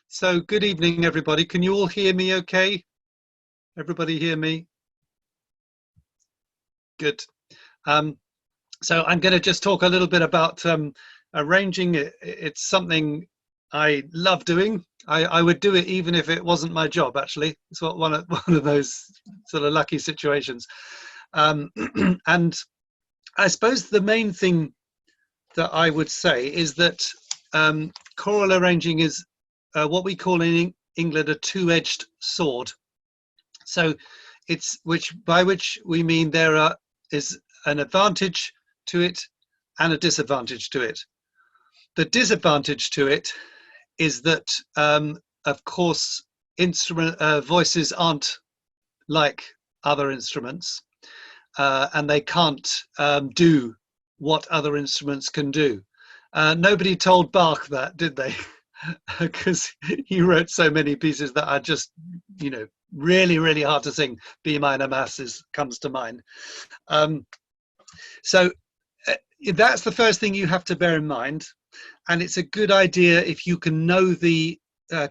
So good evening, everybody. Can you all hear me okay? Everybody hear me? Good. Um, so I'm going to just talk a little bit about arranging. It's something I love doing. I would do it even if it wasn't my job, actually. It's one of those sort of lucky situations. Um, and I suppose the main thing that I would say is that choral arranging is what we call in England a two-edged sword. So it's by which we mean is an advantage to it and a disadvantage to it. The disadvantage to it is that, of course, voices aren't like other instruments, and they can't do what other instruments can do. Nobody told Bach that, did they? Because he wrote so many pieces that are just, really, really hard to sing. B minor Mass comes to mind. So that's the first thing you have to bear in mind. And it's a good idea if you can know the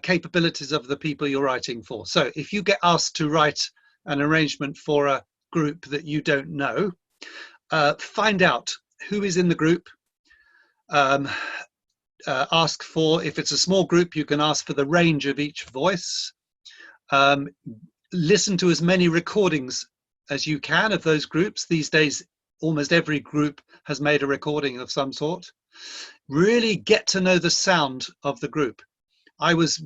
capabilities of the people you're writing for. So if you get asked to write an arrangement for a group that you don't know, find out who is in the group. Ask for, if it's a small group, you can ask for the range of each voice. Listen to as many recordings as you can of those groups. These days, almost every group has made a recording of some sort. Really get to know the sound of the group. I was,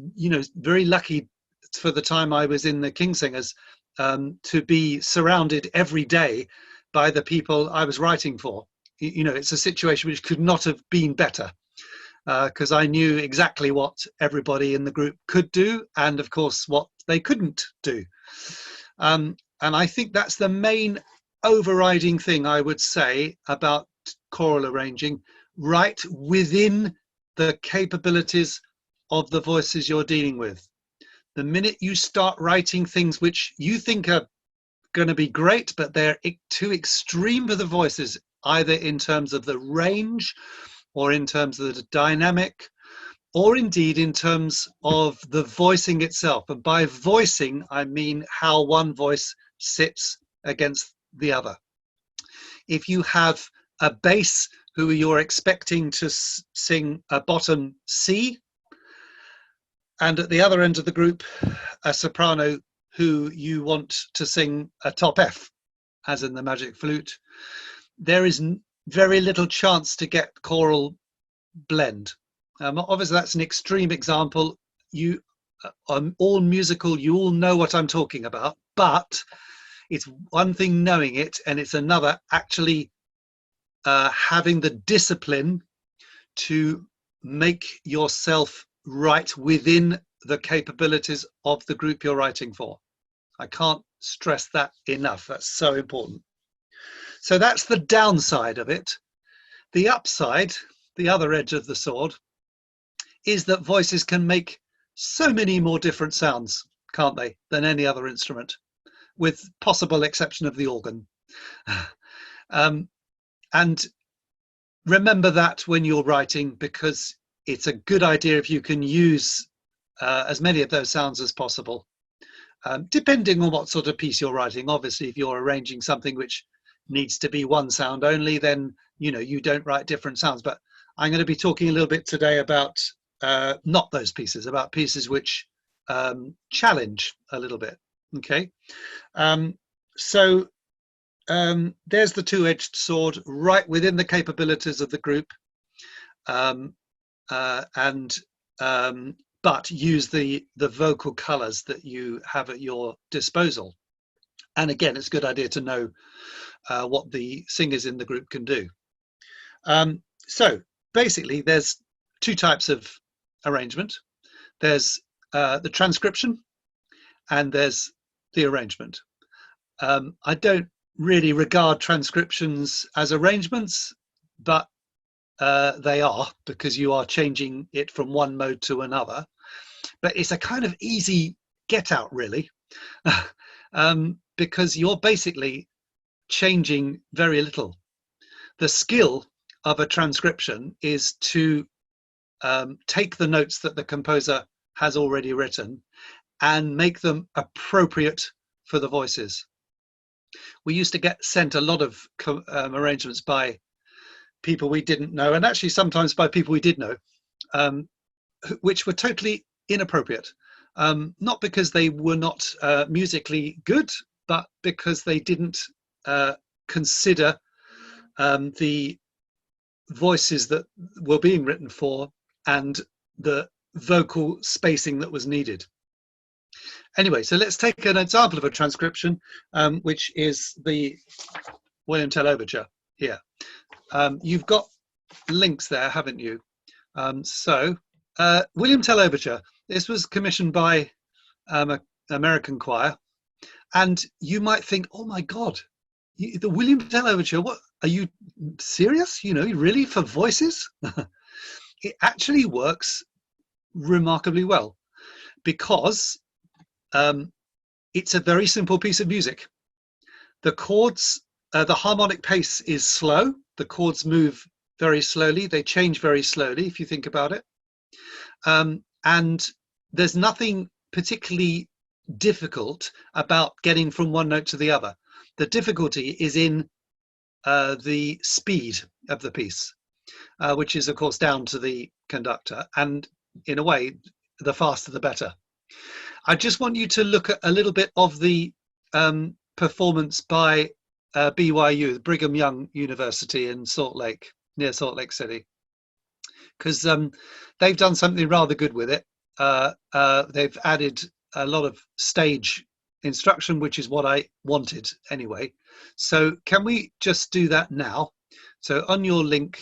very lucky for the time I was in the Kingsingers to be surrounded every day by the people I was writing for. It's a situation which could not have been better, because I knew exactly what everybody in the group could do and, of course, what they couldn't do. And I think that's the main overriding thing I would say about choral arranging, right within the capabilities of the voices you're dealing with. The minute you start writing things which you think are going to be great, but they're too extreme for the voices, either in terms of the range or in terms of the dynamic, or indeed in terms of the voicing itself. And by voicing, I mean how one voice sits against the other. If you have a bass who you're expecting to sing a bottom C, and at the other end of the group, a soprano who you want to sing a top F, as in the Magic Flute, there is very little chance to get choral blend. Obviously, that's an extreme example. You all musical, you all know what I'm talking about, but it's one thing knowing it, and it's another actually having the discipline to make yourself right within the capabilities of the group you're writing for. I can't stress that enough. That's so important. So that's the downside of it. The upside, the other edge of the sword, is that voices can make so many more different sounds, can't they, than any other instrument, with possible exception of the organ. And remember that when you're writing, because it's a good idea if you can use as many of those sounds as possible, depending on what sort of piece you're writing. Obviously, if you're arranging something which needs to be one sound only, then you don't write different sounds. But I'm going to be talking a little bit today about not those pieces, about pieces which challenge a little bit. Okay, so there's the two-edged sword right within the capabilities of the group, but use the vocal colors that you have at your disposal. And again, it's a good idea to know what the singers in the group can do. So basically, there's two types of arrangement. There's the transcription, and there's the arrangement. I don't really regard transcriptions as arrangements, but they are, because you are changing it from one mode to another. But it's a kind of easy get out, really, because you're basically changing very little. The skill of a transcription is to take the notes that the composer has already written and make them appropriate for the voices. We used to get sent a lot of arrangements by people we didn't know, and actually sometimes by people we did know, which were totally inappropriate. Not because they were not musically good, but because they didn't consider the voices that were being written for and the vocal spacing that was needed. Anyway, so let's take an example of a transcription, which is the William Tell Overture here. You've got links there, haven't you? William Tell Overture, this was commissioned by an American choir, and you might think, oh my God, the William Tell Overture, what, are you serious? You know, really, for voices? It actually works remarkably well because it's a very simple piece of music. The chords, the harmonic pace is slow. The chords move very slowly. They change very slowly, if you think about it. And there's nothing particularly difficult about getting from one note to the other. The difficulty is in the speed of the piece, which is, of course, down to the conductor. And in a way, the faster the better. I just want you to look at a little bit of the performance by BYU, Brigham Young University in Salt Lake, near Salt Lake City, because they've done something rather good with it. They've added a lot of stage instruction, which is what I wanted anyway. So can we just do that now? So on your link,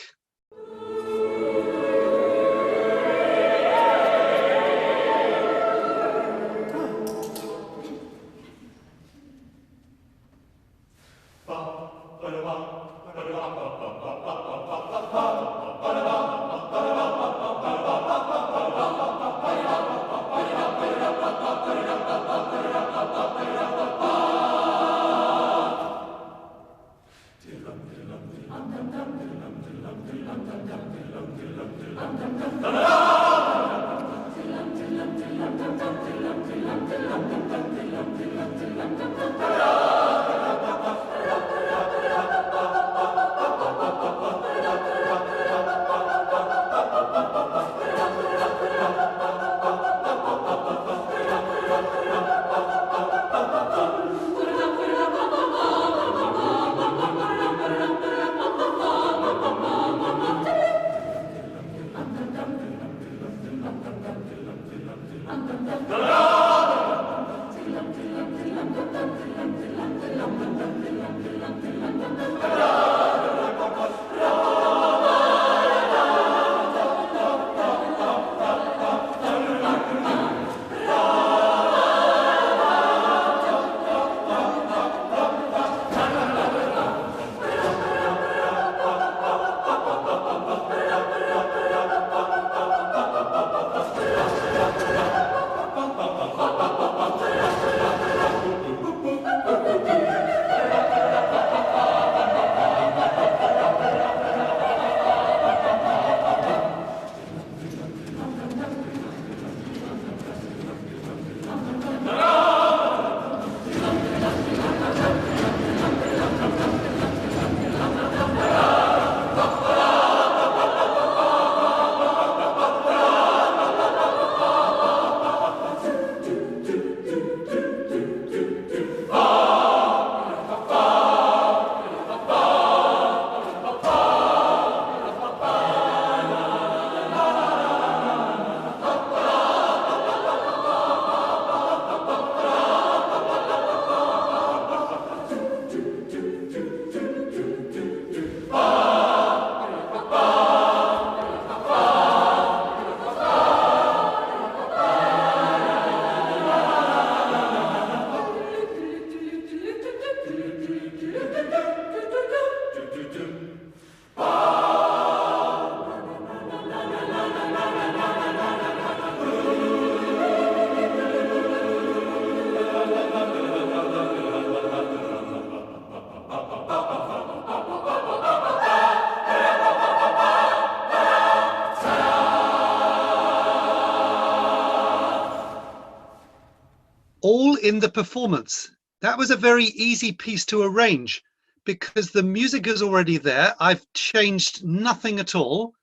all in the performance. That was a very easy piece to arrange because the music is already there. I've changed nothing at all.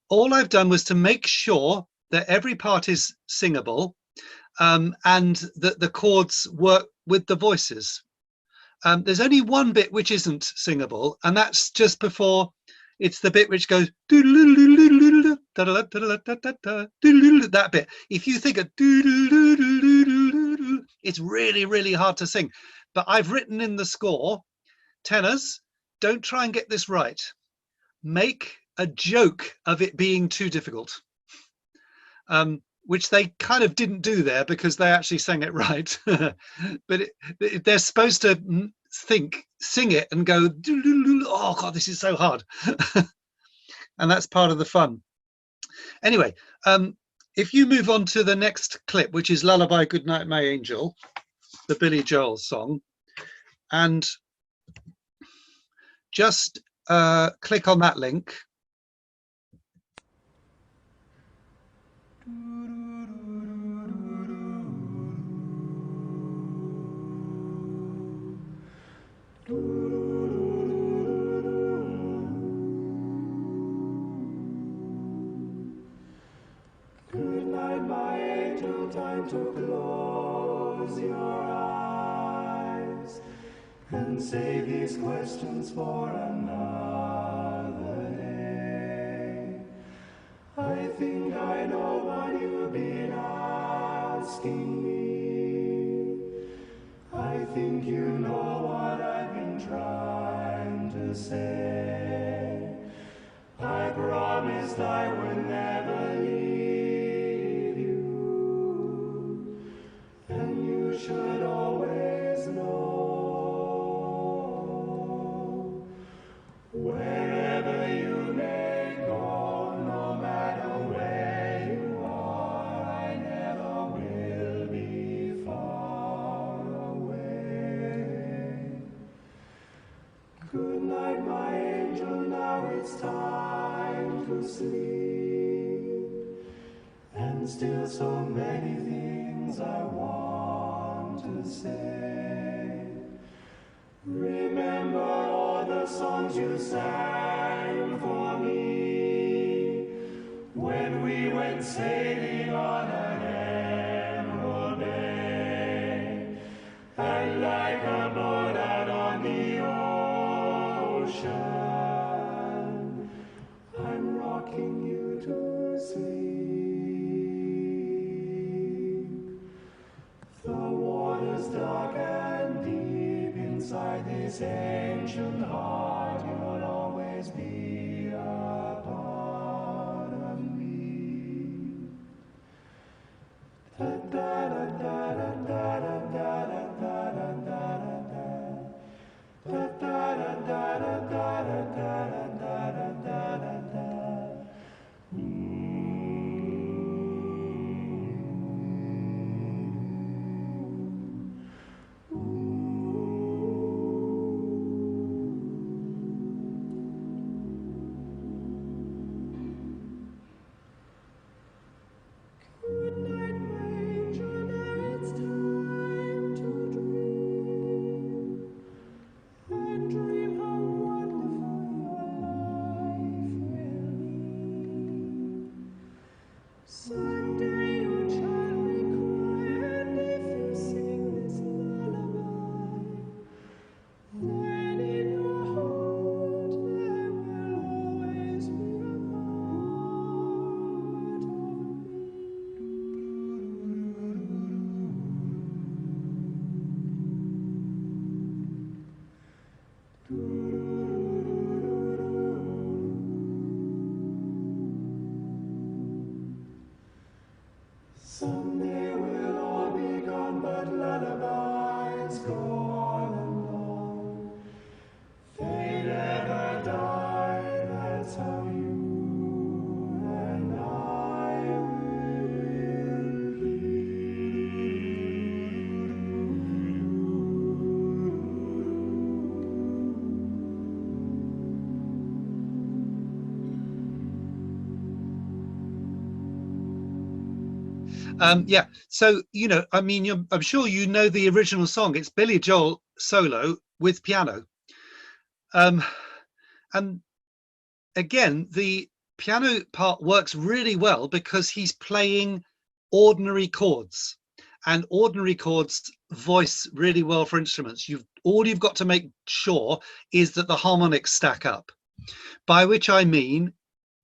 All I've done was to make sure that every part is singable, and that the chords work with the voices. There's only one bit which isn't singable, and that's just before. It's the bit which goes that bit. If you think of it's really, really hard to sing. But I've written in the score, tenors, don't try and get this right. Make a joke of it being too difficult. Which they kind of didn't do there because they actually sang it right. But they're supposed to sing it and go, oh God, this is so hard. And that's part of the fun. Anyway, if you move on to the next clip, which is Lullaby Goodnight My Angel, the Billy Joel song, and just click on that link. Good night, my angel, time to close your eyes and save these questions for another day. I think I know what you've been asking me. I think you know what I've been trying to say. I promised I would never leave you, and you should always know, wherever you may go, no matter where you are, I never will be far away. Good night, my angel, now it's time to sleep, and still so many things I want to say. Remember all the songs you sang for me when we went sailing on an emerald bay, and like a boat out on the ocean, I'm rocking you to sleep. The water's dark and deep inside this ancient heart. You'll always be a part of me. Da da da da da da da da da da da da. Da da da da da da da da da da da. Good night, my angel, now it's time to dream. And dream how wonderful your life will be. Someday your child may cry, and if you sing this lullaby, then in your heart there will always be a part of Someday we'll all be gone, but lullabies go on and on. They never die, that's how you and I will Yeah. So, I mean, I'm sure you know the original song. It's Billy Joel solo with piano. And again, the piano part works really well because he's playing ordinary chords, and ordinary chords voice really well for instruments. All you've got to make sure is that the harmonics stack up, by which I mean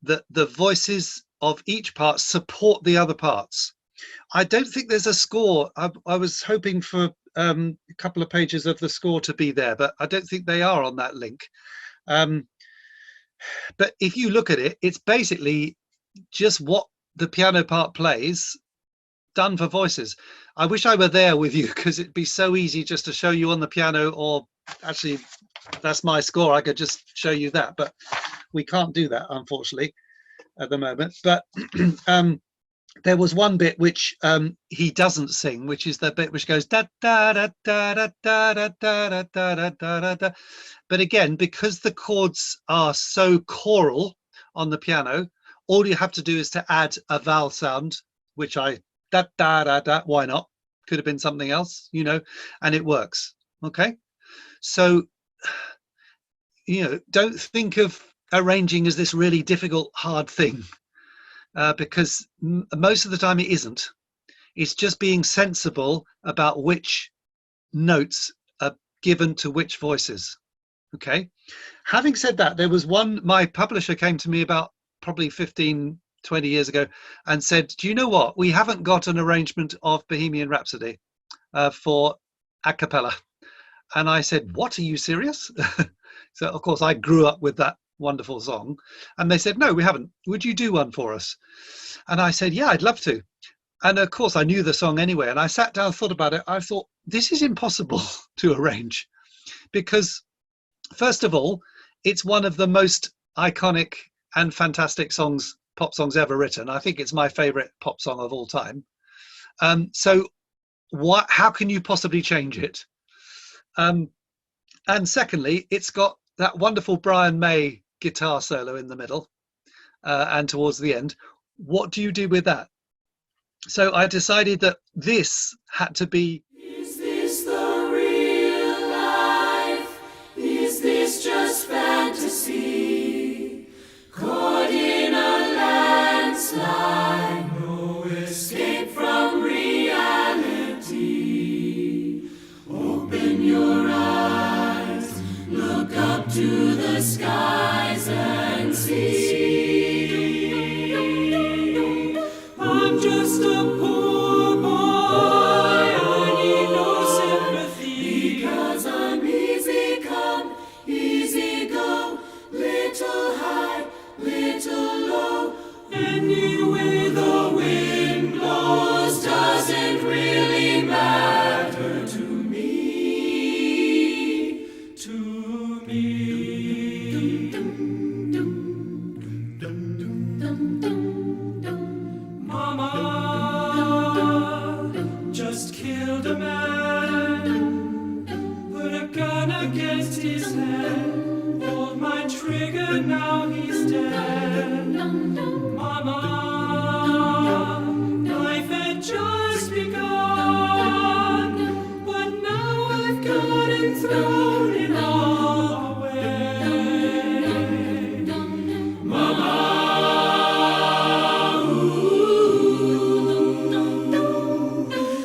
that the voices of each part support the other parts. I don't think there's a score. I was hoping for a couple of pages of the score to be there, but I don't think they are on that link. But if you look at it, it's basically just what the piano part plays done for voices. I wish I were there with you, because it'd be so easy just to show you on the piano, or actually that's my score, I could just show you that, but we can't do that, unfortunately, at the moment. But there was one bit which he doesn't sing, which is the bit which goes da da da da da da da da da da da. But again, because the chords are so choral on the piano, all you have to do is to add a vowel sound, which I da da da da. Why not? Could have been something else, and it works. Okay, so don't think of arranging as this really difficult, hard thing. Because most of the time it isn't. It's just being sensible about which notes are given to which voices. Okay. Having said that, there was my publisher came to me about probably 15, 20 years ago and said, do you know what? We haven't got an arrangement of Bohemian Rhapsody for a cappella. And I said, what, are you serious? So, of course, I grew up with that wonderful song, and they said, no, we haven't. Would you do one for us? And I said, yeah, I'd love to. And of course I knew the song anyway, and I sat down, thought about it. I thought, this is impossible to arrange, because first of all, it's one of the most iconic and fantastic pop songs ever written. I think it's my favorite pop song of all time. So how can you possibly change it? And secondly, it's got that wonderful Brian May guitar solo in the middle and towards the end. What do you do with that? So I decided that this had to be. Is this the real life? Is this just fantasy? Caught in a landslide, no escape from reality. Open your eyes, look up to the skies and see. I'm just a poor boy, I need no sympathy, because I'm easy come, easy go, little high, little low. Any way the wind blows doesn't really matter to me, to me. Mama just killed a man, put a gun against his head, pulled my trigger, now he's dead. Mama, life had just begun, but now I've got him thrown it all away. Mama,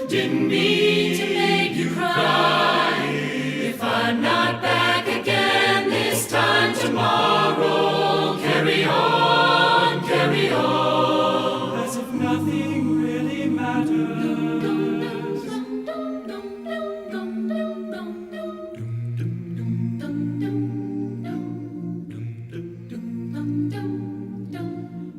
didn't mean to make you cry. If I'm not back again this time tomorrow, carry on, as if nothing really matters.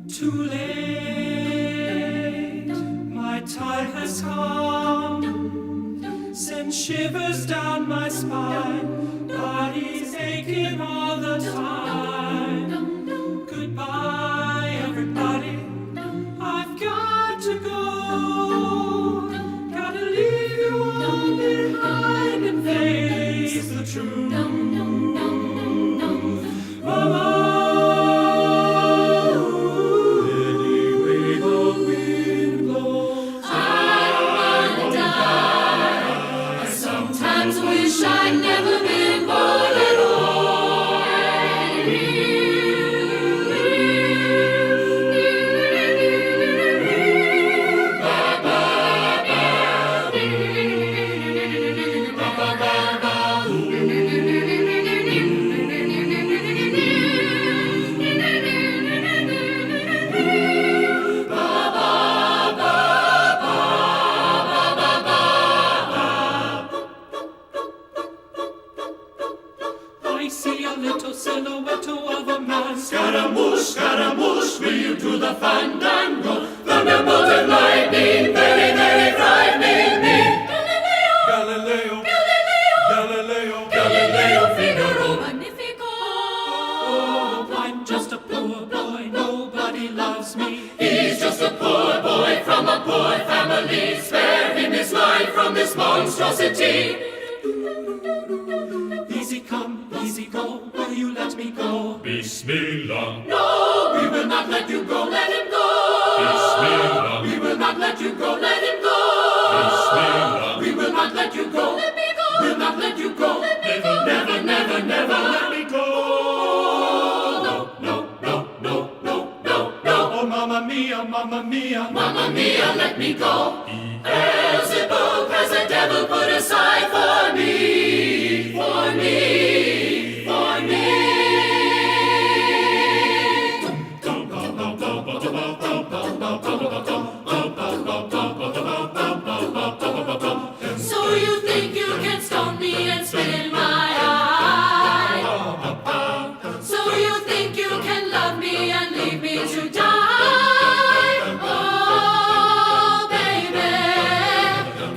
Too late, my time has come, send shivers down my spine, body's aching all the time. Goodbye, everybody, I've got to go, gotta leave you all behind and face the truth. Mama, anyway the wind blows, a fandango. Thunderbolt and lightning, very, very frightening me. Galileo, Galileo, Galileo, Galileo, Figaro, Magnifico. Oh, I'm just a poor boy, nobody loves me. He's just a poor boy from a poor family. Spare him his life from this monstrosity. Easy come, easy go, will you let me go? Bismillah. No, we will not let you go, let him go. Bismillah. We will not let you go, let him go. Bismillah. We will not let you go, let me go. We'll not let you go, let me go. Never, never, never let me go. No, no, no, no, no, no, no. Oh, mamma mia, mamma mia, mamma mia, let me go. Beelzebub has the devil put aside for me, for me, for me. So you think you can stone me and spit in my eye? So you think you can love me and leave me to die? Oh, baby,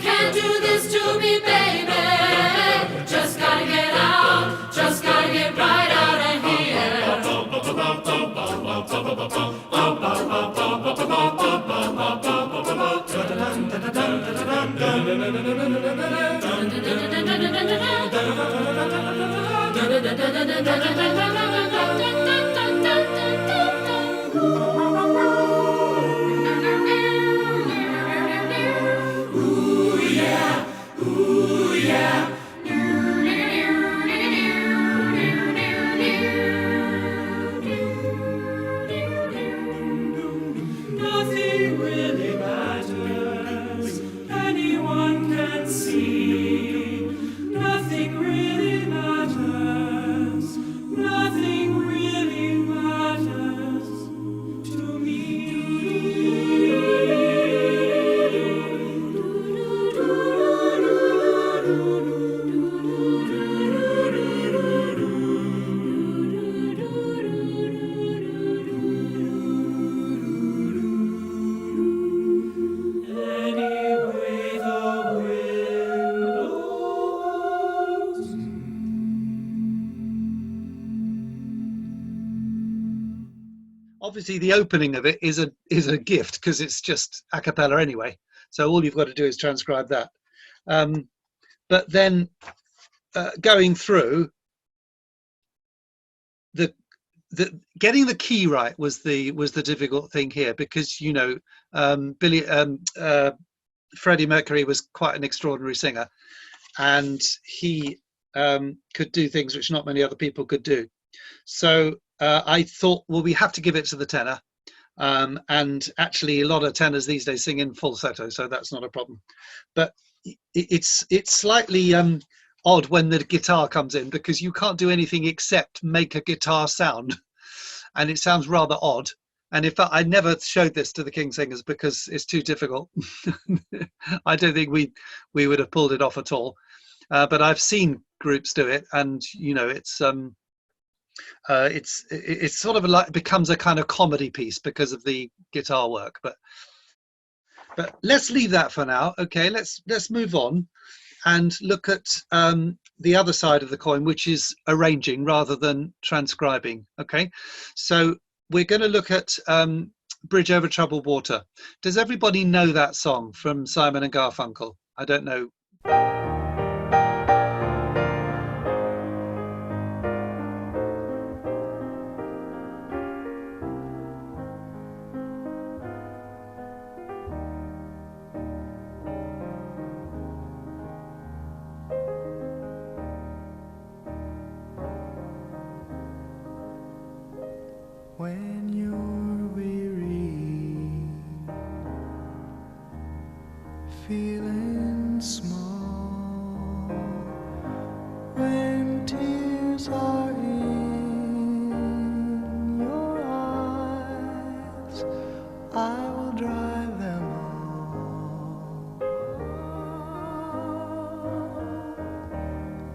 can't do this to me, baby. Just gotta get out, just gotta get right out of here. Ooh yeah, ooh yeah. Nothing really matters, anyone can see. Nothing really matters, nothing really matters to Anyway the wind blows. Obviously, the opening of it is a gift because it's just a cappella anyway. So all you've got to do is transcribe that. But then going through the getting the key right was the difficult thing here, because Freddie Mercury was quite an extraordinary singer, and he could do things which not many other people could do. So I thought, well, we have to give it to the tenor. And actually, a lot of tenors these days sing in falsetto, so that's not a problem. But it's slightly odd when the guitar comes in, because you can't do anything except make a guitar sound, and it sounds rather odd. And in fact, I never showed this to the King Singers because it's too difficult. I don't think we would have pulled it off at all. But I've seen groups do it, and it's sort of like becomes a kind of comedy piece because of the guitar work. But let's leave that for now. Okay, let's move on and look at the other side of the coin, which is arranging rather than transcribing. Okay, so we're going to look at Bridge Over Troubled Water. Does everybody know that song from Simon and Garfunkel? I don't know. When you're weary, feeling small, when tears are in your eyes, I will dry them all.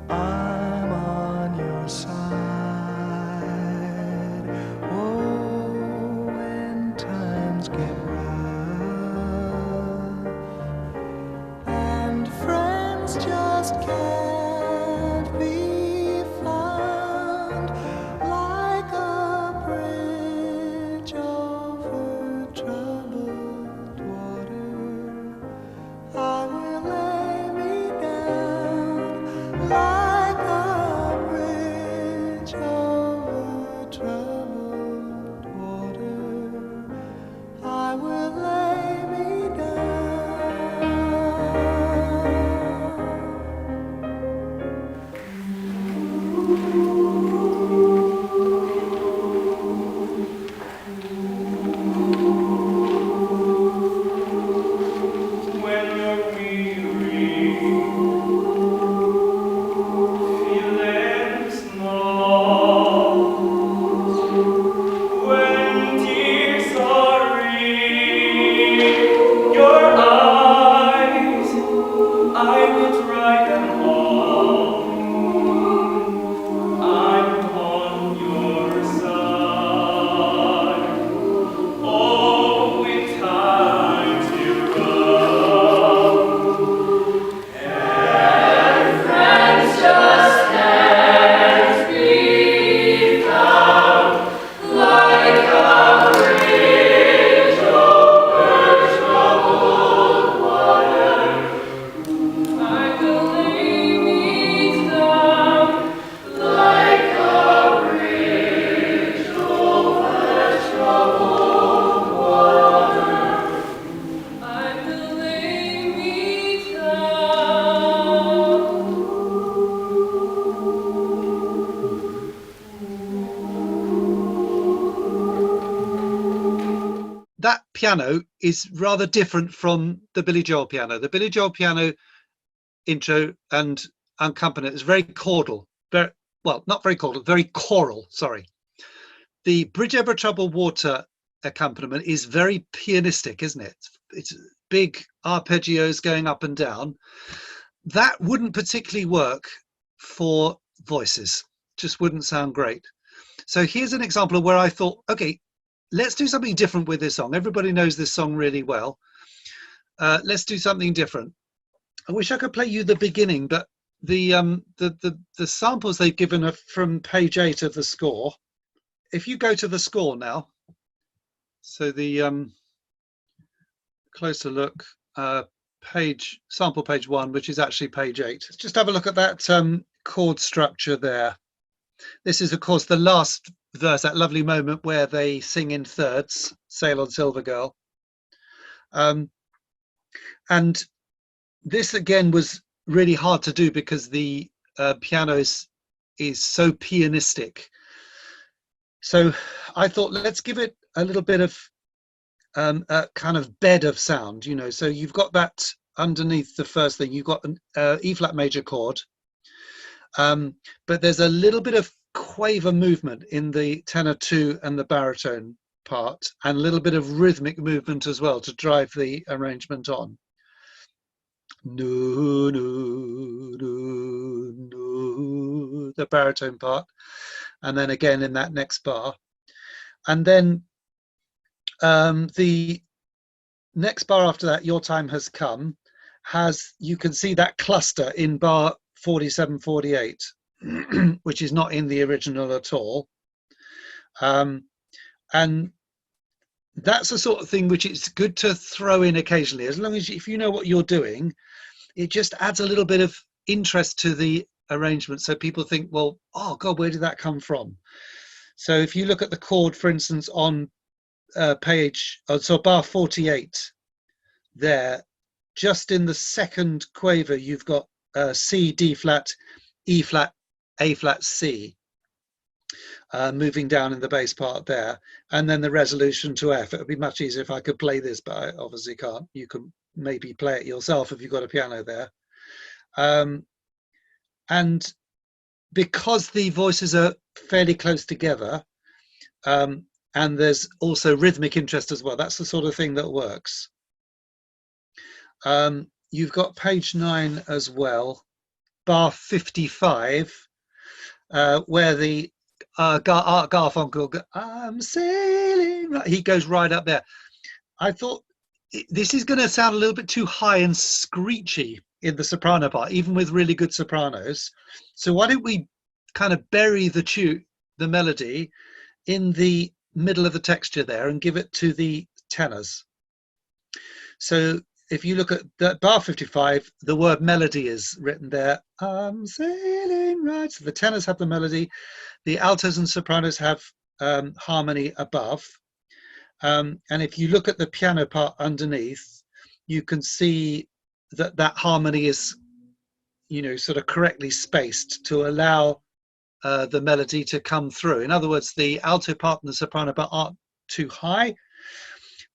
I'm on your side. Oh, when time just can't be found, like a bridge over troubled water. I will lay me down, like a bridge over troubled water. I will lay me down. When you're weary, feeling small, when tears are in your eyes, I will dry them all. I'm on your side. Oh, in times you That piano is rather different from the Billy Joel piano. The Billy Joel piano intro and accompaniment is very chordal, very, well, not very chordal, very choral, sorry. The Bridge Over Troubled Water accompaniment is very pianistic, isn't it? It's big arpeggios going up and down. That wouldn't particularly work for voices, just wouldn't sound great. So here's an example of where I thought, okay, let's do something different with this song. Everybody knows this song really well. Let's do something different. I wish I could play you the beginning, but the samples they've given are from page 8 of the score. If you go to the score now, so the closer look, sample page 1, which is actually page 8. Let's just have a look at that chord structure there. This is, of course, the last verse, that lovely moment where they sing in thirds, Sail on Silver Girl. And this again was really hard to do because the piano is so pianistic. So I thought, let's give it a little bit of a kind of bed of sound, you know. So you've got that underneath the first thing, you've got an E flat major chord, but there's a little bit of quaver movement in the tenor 2 and the baritone part, and a little bit of rhythmic movement as well to drive the arrangement on. No, no, no, no, the baritone part, and then again in that next bar, and then the next bar after that, Your Time Has Come, has, you can see that cluster in bar 47, 48, which is not in the original at all. And that's the sort of thing which it's good to throw in occasionally, as long as if you know what you're doing, it just adds a little bit of interest to the arrangement. So people think, well, oh God, where did that come from? So if you look at the chord, for instance, on so bar 48 there, just in the second quaver, you've got C, D flat, E flat, A flat, C, moving down in the bass part there, and then the resolution to F. It would be much easier if I could play this, but I obviously can't. You can maybe play it yourself if you've got a piano there. And because the voices are fairly close together, and there's also rhythmic interest as well, that's the sort of thing that works. You've got page 9 as well, bar 55, where the Art Garfunkel, I'm sailing, he goes right up there. I thought this is going to sound a little bit too high and screechy in the soprano part, even with really good sopranos. So why don't we kind of bury the melody in the middle of the texture there and give it to the tenors. So if you look at the bar 55, the word melody is written there. I'm sailing right. So the tenors have the melody. The altos and sopranos have harmony above. And if you look at the piano part underneath, you can see that that harmony is, you know, sort of correctly spaced to allow the melody to come through. In other words, the alto part and the soprano part aren't too high,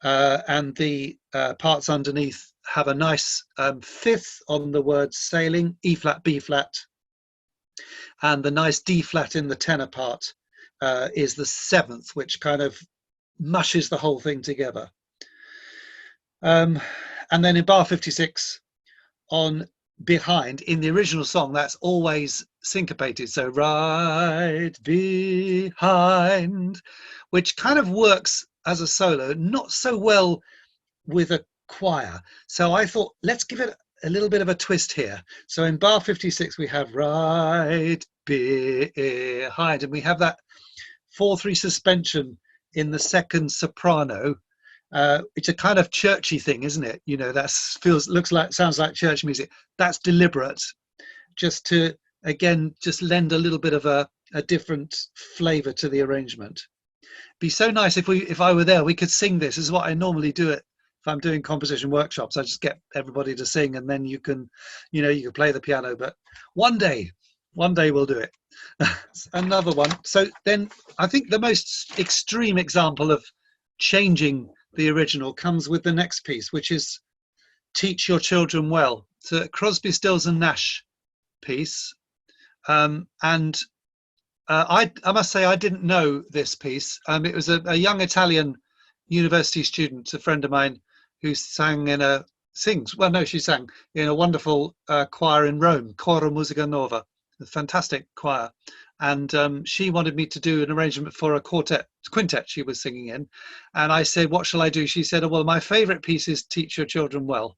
and the parts underneath have a nice fifth on the word sailing, E flat, B flat, and the nice D flat in the tenor part is the seventh, which kind of mushes the whole thing together. And then in bar 56 on behind, in the original song, that's always syncopated, so right behind, which kind of works as a solo, not so well with a choir. So I thought, let's give it a little bit of a twist here. So in bar 56 we have right behind, and we have that 4/3 suspension in the second soprano. It's a kind of churchy thing, isn't it? You know, that sounds like church music. That's deliberate, just to, again, just lend a little bit of a different flavor to the arrangement. Be so nice if I were there, we could sing this. This is what I normally do if I'm doing composition workshops. I just get everybody to sing, and then you can play the piano. But one day we'll do it. Another one. So then I think the most extreme example of changing the original comes with the next piece, which is Teach Your Children Well. It's a Crosby, Stills and Nash piece. I must say I didn't know this piece. It was a young Italian university student, a friend of mine, who she sang in a wonderful choir in Rome, Coro Musica Nova, a fantastic choir. And she wanted me to do an arrangement for a quintet she was singing in. And I said, what shall I do? She said, oh, well, my favorite piece is Teach Your Children Well.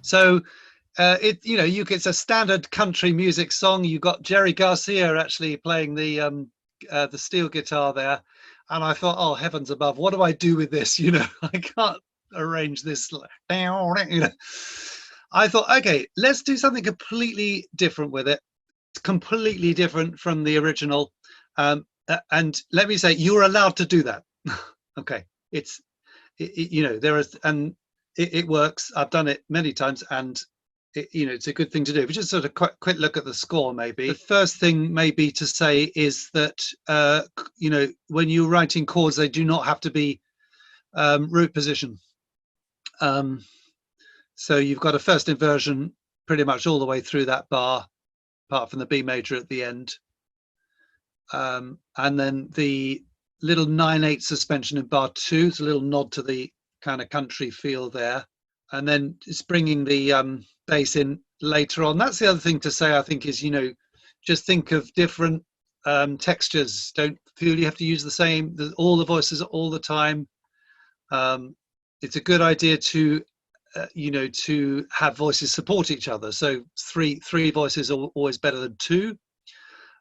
So it's a standard country music song. You got Jerry Garcia actually playing the steel guitar there, and I thought, oh heavens above, what do I do with this? I can't arrange this. I thought, okay, let's do something completely different with it. It's completely different from the original, and let me say, you're allowed to do that. Okay, it works. I've done it many times, and it's a good thing to do. But just sort of quick look at the score, maybe. The first thing maybe to say is that when you're writing chords, they do not have to be root position. So you've got a first inversion pretty much all the way through that bar, apart from the B major at the end, and then the little 9/8 suspension in bar 2. It's a little nod to the kind of country feel there. And then it's bringing the bass in later on. That's the other thing to say, I think, is, just think of different textures. Don't feel you have to use the same, all the voices all the time. It's a good idea to to have voices support each other. So three voices are always better than two,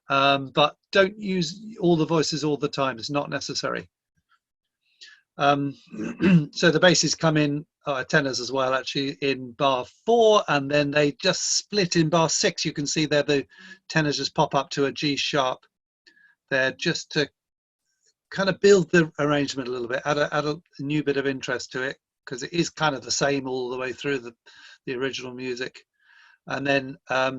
but don't use all the voices all the time. It's not necessary. So the basses come in, tenors as well, actually, in bar 4, and then they just split in bar 6. You can see there the tenors just pop up to a G sharp there, just to kind of build the arrangement a little bit, add a new bit of interest to it, because it is kind of the same all the way through the original music. And then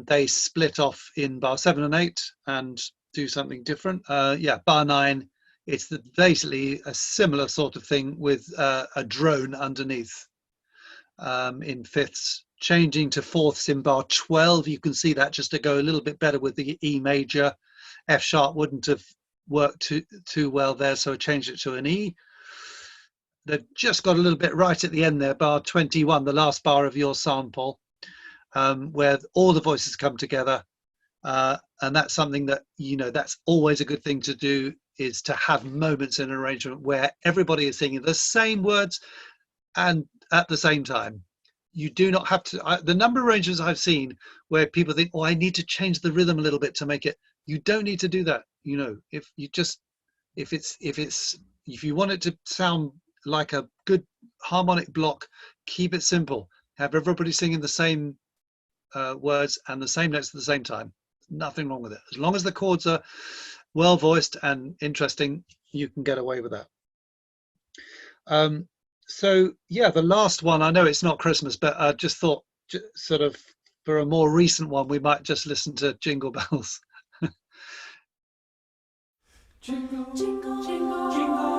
they split off in bar 7 and 8 and do something different. Bar 9, it's basically a similar sort of thing with a drone underneath in fifths, changing to fourths in bar 12. You can see that just to go a little bit better with the E major. F sharp wouldn't have worked too well there, so I changed it to an E. They've just got a little bit right at the end there, bar 21, the last bar of your sample, where all the voices come together. And that's something that, that's always a good thing to do, is to have moments in an arrangement where everybody is singing the same words and at the same time. You do not have to, the number of arrangements I've seen where people think, oh, I need to change the rhythm a little bit to make it, you don't need to do that. If you want it to sound like a good harmonic block, keep it simple. Have everybody singing the same words and the same notes at the same time. Nothing wrong with it. As long as the chords are well voiced and interesting, you can get away with that. So yeah, the last one, I know it's not Christmas, but I just thought, sort of for a more recent one, we might just listen to Jingle Bells. Jingle, jingle, jingle, jingle,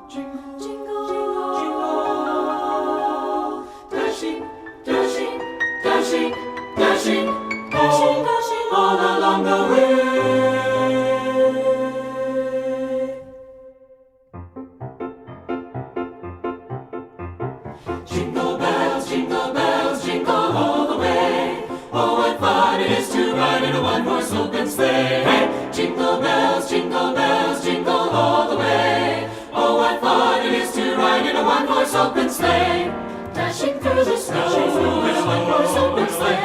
jingle, jingle, jingle, dashing, dashing, dashing, dashing, dashing, dashing, all along the way. Jingle bells, jingle all the way. Oh, what fun it is to ride in a one-horse open sleigh. Hey! Jingle bells, jingle all the way. Oh, what fun it is to ride in a one-horse open sleigh. Dashing through the snow in a one-horse open sleigh.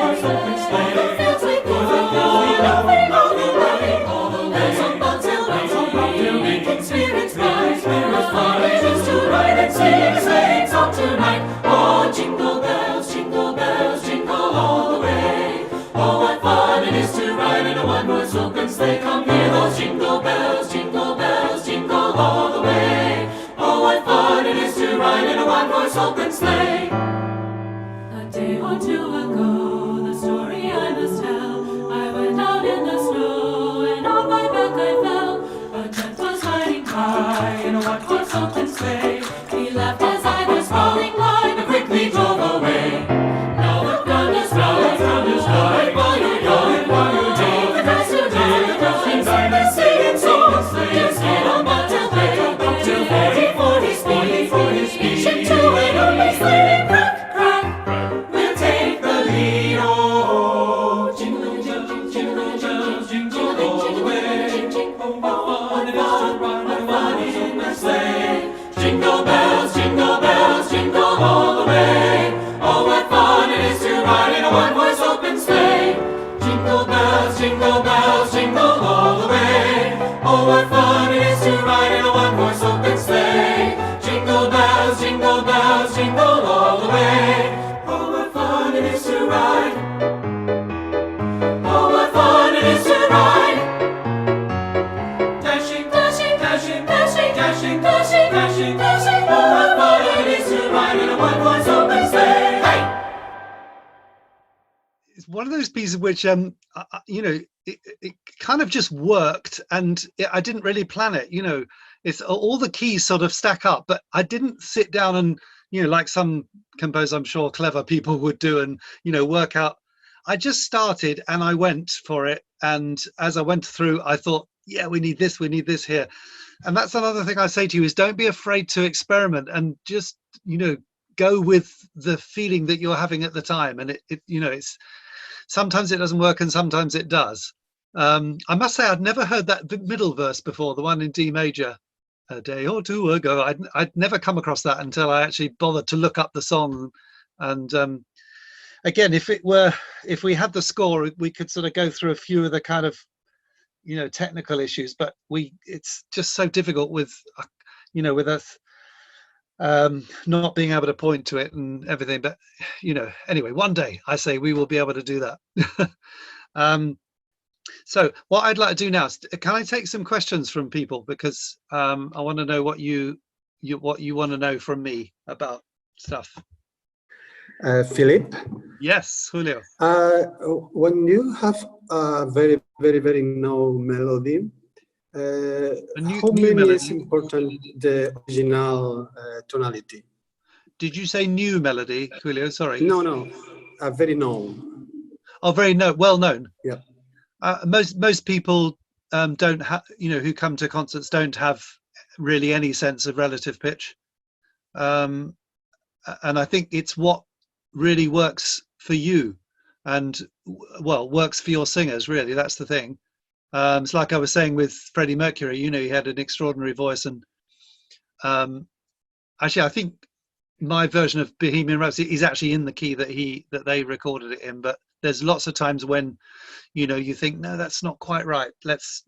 The fields we go, laughing all the way. Bells on bobtail ring, making spirits rise. What fun it is to ride and sing a sleighing song tonight. Oh, jingle bells, jingle all the way. Oh, what fun it is to ride in a one-horse open sleigh. Come hear those jingle bells, jingle all the way. Oh, what fun it is to ride in a one-horse open sleigh. A day or two ago, the story I must tell. I went out in the snow, and on my back I fell. A tent was riding high in a one-horse open sleigh. He laughed as I was falling blind, but quickly drove away. Now the ground is right, while you're young, while you're young, the grass are dead, the girls and I sing and song. Just get on bobtail play, till 40 speed, ship to an open sleigh, crack, crack, we'll take the lead. Oh, jingle bells, jingle all the way. Oh, what fun it is to ride in a one-horse open sleigh. Jingle bells, jingle all the way. Oh, what fun it is to ride in a one-horse open sleigh. Jingle bells, jingle all the way. Oh, what fun it is to ride in a one-horse open sleigh. Jingle bells, jingle all the way. Oh, what fun it is to ride. Oh, what fun it is to ride. Dashing, dashing, dashing, dashing, dashing, dashing, dashing, dashing. Oh, what fun it is to ride in a one-horse open sleigh. Hey! It's one of those pieces which, it kind of just worked, and I didn't really plan it. It's all the keys sort of stack up, but I didn't sit down and, like some composers, I'm sure clever people would do, and, work out. I just started and I went for it. And as I went through, I thought, yeah, we need this here. And that's another thing I say to you is don't be afraid to experiment and just, go with the feeling that you're having at the time. And it's sometimes it doesn't work and sometimes it does. I must say I'd never heard that middle verse before, the one in D major. A day or two ago, I'd never come across that until I actually bothered to look up the song. And again, if we had the score, we could sort of go through a few of the kind of technical issues, but it's just so difficult with with us not being able to point to it and everything. But anyway, one day I say we will be able to do that. So what I'd like to do now is, can I take some questions from people, because I want to know what you want to know from me about stuff. Philip? Yes, Julio. When you have a very, very, very no melody, how many melody is important the original tonality? Did you say new melody, Julio? Sorry. No, a very known. Oh, very well known. Yeah. Most people don't have, who come to concerts don't have really any sense of relative pitch, and I think it's what really works for you, and works for your singers. Really, that's the thing. It's like I was saying with Freddie Mercury. He had an extraordinary voice, and actually, I think my version of Bohemian Rhapsody is actually in the key that they recorded it in. But there's lots of times when you think, no, that's not quite right, let's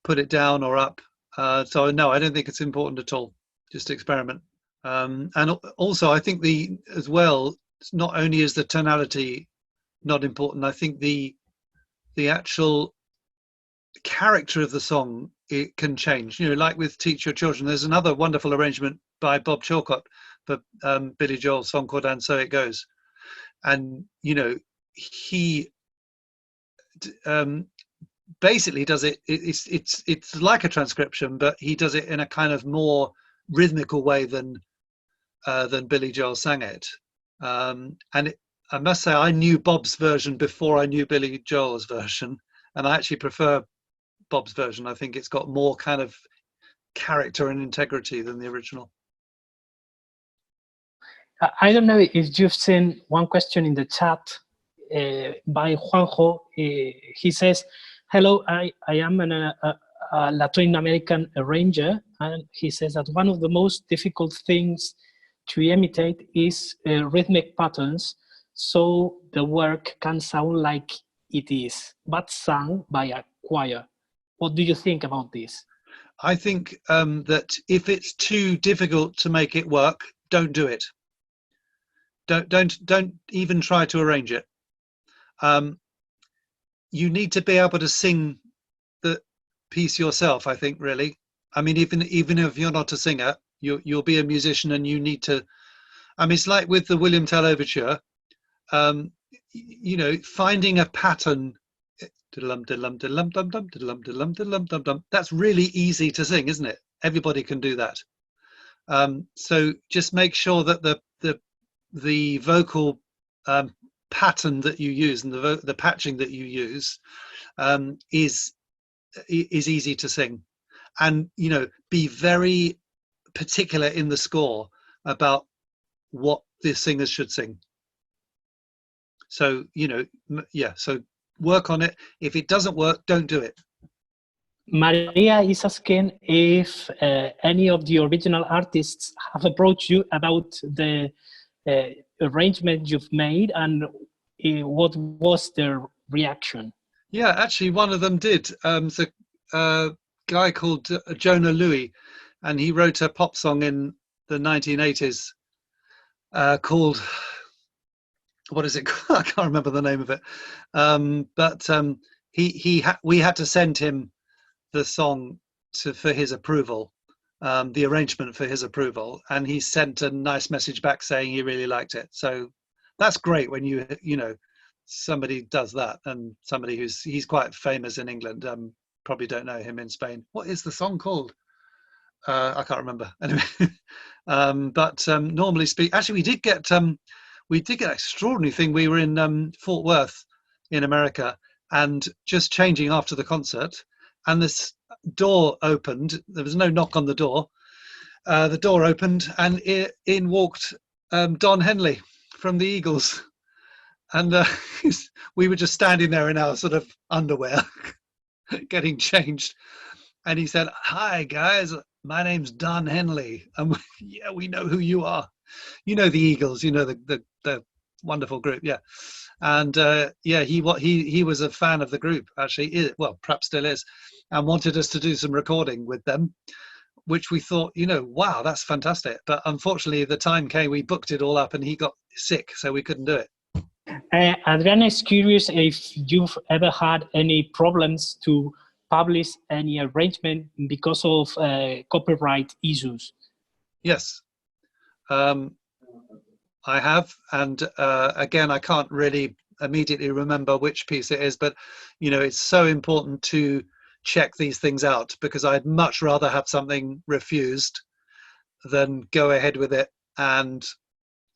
put it down or up. So no, I don't think it's important at all. Just experiment. And also I think as well, not only is the tonality not important, I think the actual character of the song, it can change. Like with Teach Your Children, there's another wonderful arrangement by Bob Chilcott for Billy Joel's song called And So It Goes. And he basically does it's like a transcription, but he does it in a kind of more rhythmical way than Billy Joel sang it. I must say I knew Bob's version before I knew Billy Joel's version, and I actually prefer Bob's version. I think it's got more kind of character and integrity than the original. I don't know if you've seen one question in the chat by Juanjo. He says, hello, I am a Latin American arranger, and he says that one of the most difficult things to imitate is rhythmic patterns, so the work can sound like it is, but sung by a choir. What do you think about this? I think that if it's too difficult to make it work, don't do it. Don't even try to arrange it. You need to be able to sing the piece yourself, I think, really. I mean, even if you're not a singer, you'll be a musician, and you need to. I mean, it's like with the William Tell Overture. Finding a pattern. That's really easy to sing, isn't it? Everybody can do that. So just make sure that the vocal pattern that you use and the patching that you use is easy to sing, and be very particular in the score about what the singers should sing. So so work on it. If it doesn't work, don't do it. Maria is asking if any of the original artists have approached you about the arrangement you've made, and what was their reaction? Yeah, actually one of them did. It's a guy called Jonah Louie, and he wrote a pop song in the 1980s called, what is it called? I can't remember the name of it. But we had to send him the song for his approval, the arrangement for his approval, and he sent a nice message back saying he really liked it. So that's great when somebody does that, and somebody he's quite famous in England. Probably don't know him in Spain. What is the song called? I can't remember. Anyway, but normally actually we did get an extraordinary thing. We were in Fort Worth in America, and just changing after the concert, and this door opened. There was no knock on the door. The door opened, and in walked Don Henley from the Eagles. And we were just standing there in our sort of underwear, getting changed. And he said, "Hi, guys, my name's Don Henley." And yeah, we know who you are. You know the Eagles, you know the wonderful group, yeah. And yeah, he was a fan of the group, actually. Well, perhaps still is, and wanted us to do some recording with them, which we thought, wow, that's fantastic. But unfortunately, the time came, we booked it all up, and he got sick, so we couldn't do it. Adriana is curious if you've ever had any problems to publish any arrangement because of copyright issues. Yes, I have, and again, I can't really immediately remember which piece it is, but it's so important to check these things out, because I'd much rather have something refused than go ahead with it and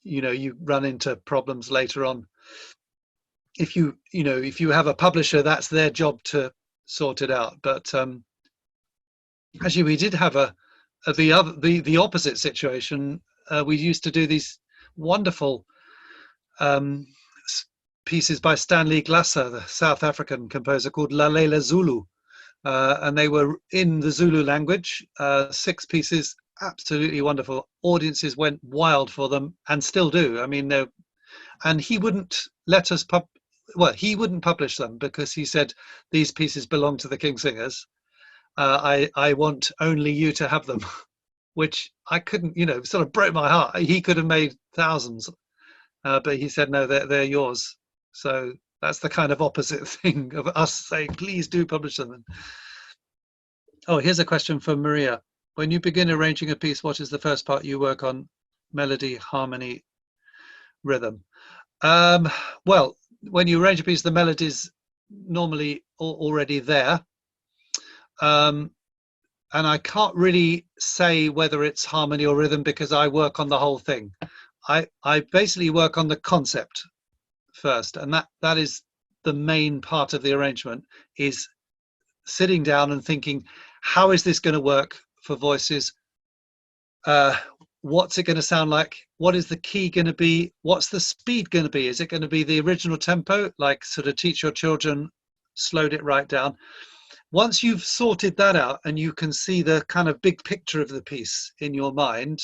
you run into problems later on. If you have a publisher, that's their job to sort it out. But actually, we did have the opposite situation. We used to do these wonderful pieces by Stanley Glasser, the South African composer, called Lalela Zulu, and they were in the Zulu language. 6 pieces, absolutely wonderful. Audiences went wild for them, and still do. I mean, and he wouldn't let us he wouldn't publish them, because he said these pieces belong to the King Singers. I want only you to have them, which I couldn't, sort of broke my heart. He could have made thousands, but he said, no, they're yours. So that's the kind of opposite thing of us saying, please do publish them. Oh, here's a question from Maria. When you begin arranging a piece, what is the first part you work on? Melody, harmony, rhythm. Well, when you arrange a piece, the melody's normally already there. And I can't really say whether it's harmony or rhythm, because I work on the whole thing. I basically work on the concept first, and that is the main part of the arrangement, is sitting down and thinking, how is this going to work for voices? What's it going to sound like? What is the key going to be? What's the speed going to be? Is it going to be the original tempo, like sort of Teach Your Children slowed it right down? Once you've sorted that out and you can see the kind of big picture of the piece in your mind,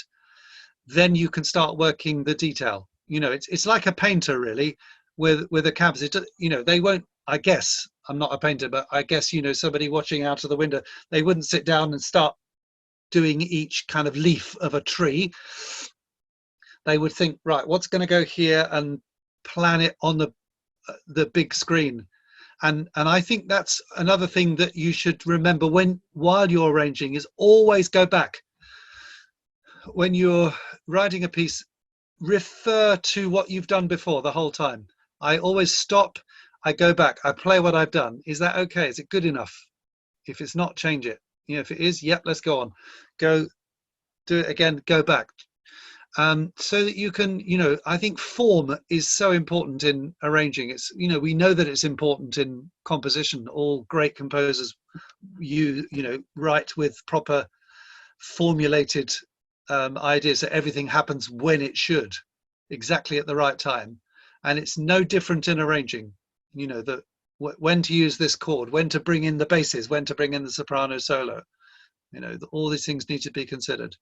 then you can start working the detail. It's like a painter, really, with a canvas. They won't, I guess, I'm not a painter, but I guess, somebody watching out of the window, they wouldn't sit down and start doing each kind of leaf of a tree. They would think, right, what's going to go here, and plan it on the big screen. And I think that's another thing that you should remember while you're arranging, is always go back. When you're writing a piece, refer to what you've done before the whole time. I always stop, I go back, I play what I've done. Is that okay? Is it good enough? If it's not, change it. If it is, yep, let's go on. Go do it again, go back. So that you can, I think form is so important in arranging. It's, we know that it's important in composition. All great composers, write with proper formulated ideas, so everything happens when it should, exactly at the right time. And it's no different in arranging, when to use this chord, when to bring in the basses, when to bring in the soprano solo. All these things need to be considered.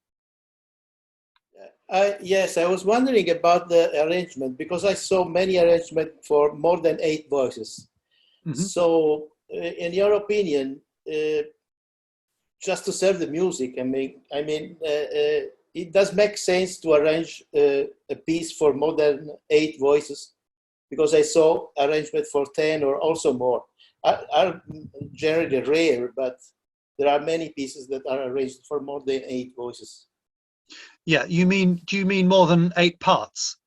Yes, I was wondering about the arrangement, because I saw many arrangements for more than 8 voices. Mm-hmm. So, in your opinion, just to serve the music, it does make sense to arrange a piece for more than 8 voices, because I saw arrangement for 10 or also more. Are generally rare, but there are many pieces that are arranged for more than 8 voices. Yeah, do you mean more than 8 parts?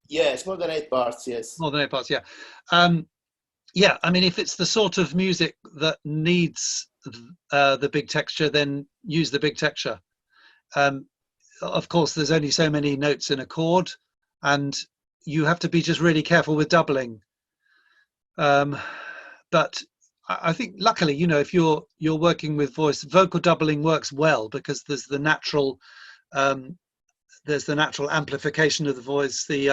Yes, more than 8 parts, yes. More than 8 parts, yeah. Yeah, if it's the sort of music that needs the big texture, then use the big texture. Of course, there's only so many notes in a chord, and you have to be just really careful with doubling. But I think luckily, you know, if you're working with voice, vocal doubling works well because there's the natural amplification of the voice, the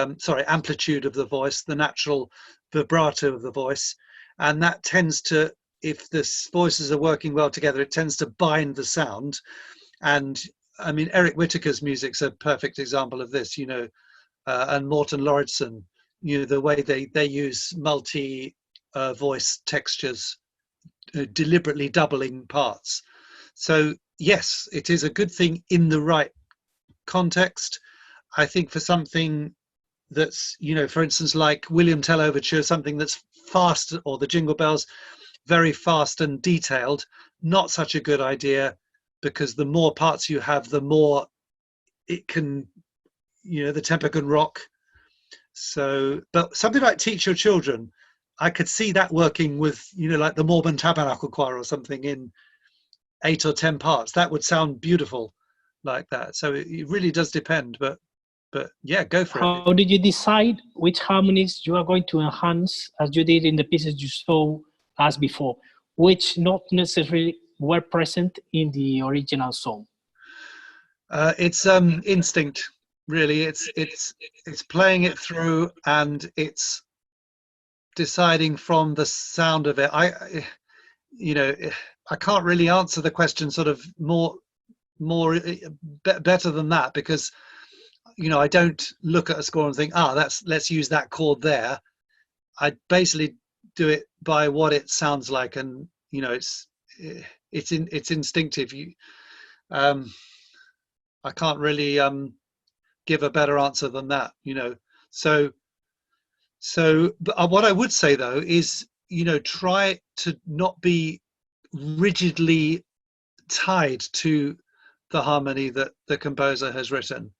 amplitude of the voice, the natural vibrato of the voice, and that tends to, if the voices are working well together, it tends to bind the sound. And I mean, Eric Whittaker's music's a perfect example of this, you know, and Morten Lauridsen, you know, the way they use multi voice textures, deliberately doubling parts. So yes, it is a good thing in the right context. I think for something that's, you know, for instance, like William Tell Overture, something that's fast, or the Jingle Bells, very fast and detailed, not such a good idea, because the more parts you have, the more it can, you know, the tempo can rock. So, but something like Teach Your Children, I could see that working with, you know, like the Mormon Tabernacle Choir or something in 8 or 10 parts. That would sound beautiful like that. So it really does depend, but yeah, go for it. How did you decide which harmonies you are going to enhance, as you did in the pieces you saw us before, which not necessarily were present in the original song? It's instinct, really. It's playing it through, and it's deciding from the sound of it. You know, I can't really answer the question sort of better than that, because, you know, I don't look at a score and think, let's use that chord there. I basically do it by what it sounds like, and, you know, it's instinctive. I can't really give a better answer than that, you know. So but what I would say though is, you know, try to not be rigidly tied to the harmony that the composer has written,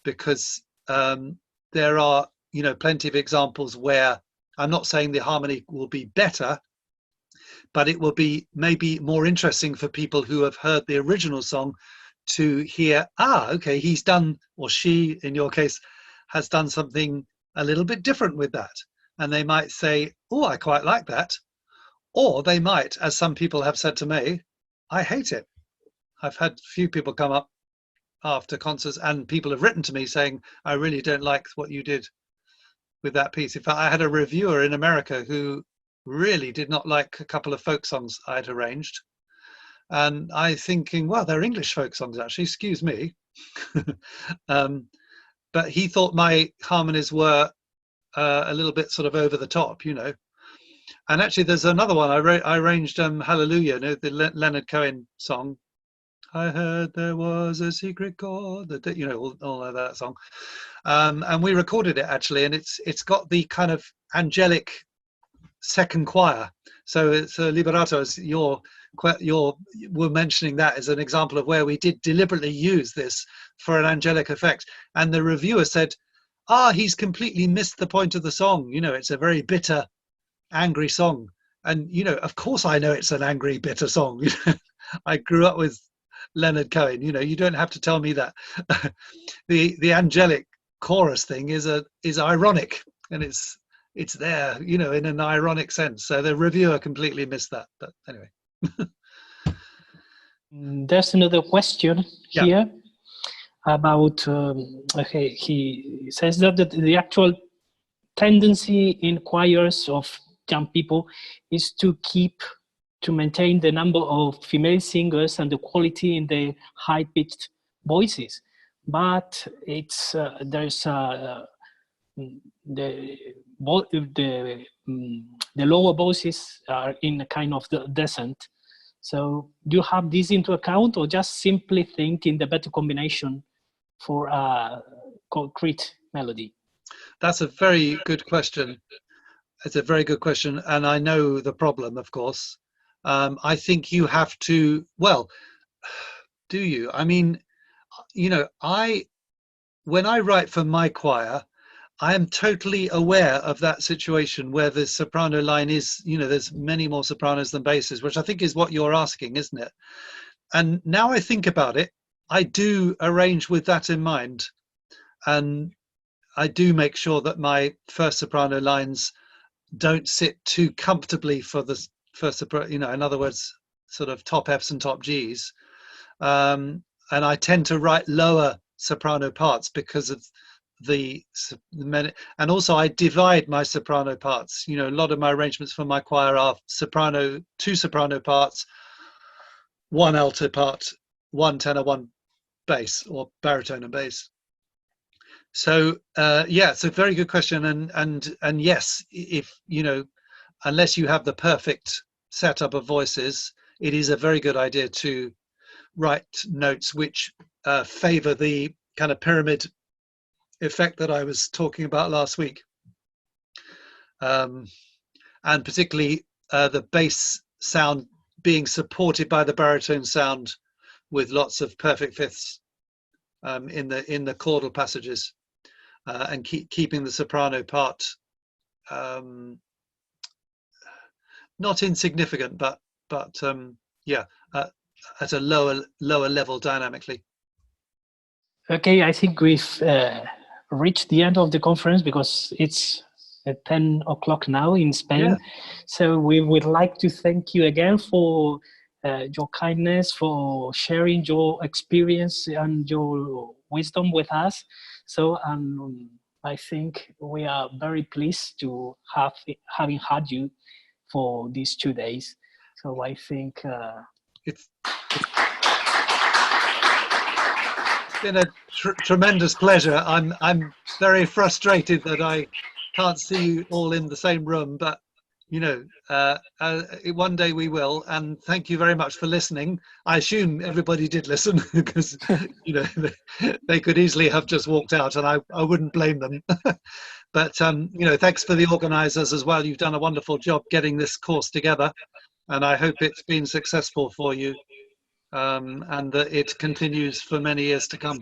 because there are, you know, plenty of examples where, I'm not saying the harmony will be better, but it will be maybe more interesting for people who have heard the original song to hear, okay, he's done, or she, in your case, has done something a little bit different with that. And they might say, oh, I quite like that. Or they might, as some people have said to me, I hate it. I've had a few people come up after concerts, and people have written to me saying, I really don't like what you did with that piece. In fact, I had a reviewer in America who really did not like a couple of folk songs I'd arranged. And I thinking, well, they're English folk songs, actually, excuse me. But he thought my harmonies were a little bit sort of over the top, you know. And actually, there's another one I arranged, Hallelujah, you know, the Leonard Cohen song. I heard there was a secret chord, you know, all of that song. And we recorded it, actually, and it's got the kind of angelic second choir. So it's Liberato, as you're were mentioning that as an example of where we did deliberately use this for an angelic effect. And the reviewer said, he's completely missed the point of the song. You know, it's a very bitter, angry song. And, you know, of course I know it's an angry, bitter song. I grew up with Leonard Cohen. You know, you don't have to tell me that. the angelic chorus thing is ironic, and it's there, you know, in an ironic sense. So the reviewer completely missed that. But anyway. There's another question here about, okay, he says that the actual tendency in choirs of young people is to maintain the number of female singers and the quality in the high-pitched voices. But it's there's the lower voices are in a kind of the descent. So do you have this into account, or just simply think in the better combination for a concrete melody? That's a very good question. It's a very good question, and I know the problem, of course. I think you have to, well, do you? I mean, you know, when I write for my choir, I am totally aware of that situation where the soprano line is, you know, there's many more sopranos than basses, which I think is what you're asking, isn't it? And now I think about it, I do arrange with that in mind. And I do make sure that my first soprano lines don't sit too comfortably for the you know, in other words, sort of top Fs and top Gs. And I tend to write lower soprano parts because of and also I divide my soprano parts. You know, a lot of my arrangements for my choir are two soprano parts, one alto part, one tenor, one bass, or baritone and bass. So yeah, it's a very good question, and yes, if you know, unless you have the perfect setup of voices, it is a very good idea to write notes which favor the kind of pyramid effect that I was talking about last week, and particularly the bass sound being supported by the baritone sound with lots of perfect fifths in the chordal passages, and keeping the soprano part not insignificant, but yeah, at a lower level dynamically. Okay, I think we've reached the end of the conference because it's at 10 o'clock now in Spain. Yeah. So we would like to thank you again for your kindness, for sharing your experience and your wisdom with us. So I think we are very pleased to having had you for these 2 days. So I think It's been a tremendous pleasure. I'm very frustrated that I can't see you all in the same room, but you know, one day we will. And thank you very much for listening. I assume everybody did listen because you know they could easily have just walked out, and I wouldn't blame them. But you know, thanks for the organisers as well. You've done a wonderful job getting this course together, and I hope it's been successful for you. And that it continues for many years to come.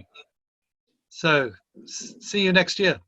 So, see you next year.